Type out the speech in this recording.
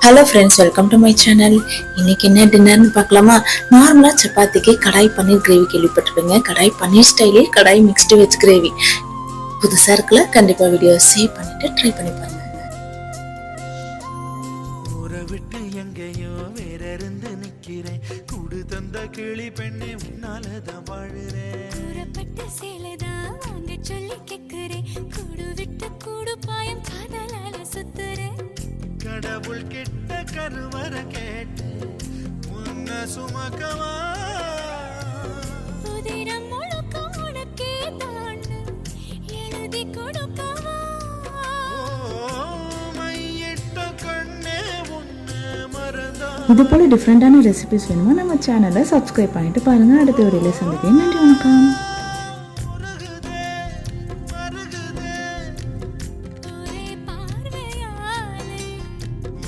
Hello friends, welcome to my channel. இன்னைக்கு என்ன டின்னர்னு பார்க்கலாமா? நார்மலாக சப்பாத்திக்கு கடாய் பன்னீர் கிரேவி கேள்விப்பட்டிருப்பீங்க. கடாய் பன்னீர் ஸ்டைலே கடாய் மிக்ஸ்டு வெஜ் கிரேவி புதுசாக இருக்குல்ல. கண்டிப்பாக வீடியோ சேவ் பண்ணிட்டு ட்ரை பண்ணி பாருங்க. விட்டு எங்கேயோ வேற இருந்து நிக்கிறேன், கூடு தந்த கிளி பெண்ணே உன்னாலதான் வாழுறேன். சேலைதான் வாங்க சொல்லி கேக்குறேன், கூடு விட்டு கூடு பாயம் காதலால சுத்துறேன். கடவுள் கிட்ட கருவற கேட்டு முன்ன சுமக்கவா, உதிரம் முழுக்க உனக்கே தான் எழுதி கொடுக்கவா. இது போல டிஃப்ரெண்டான ரெசிபிஸ் வேணுமா நம்ம சேனலை சப்ஸ்கிரைப் பண்ணிட்டு பாருங்க. அடுத்த வீடியோல சந்திக்கிறேன். நன்றி, வணக்கம்.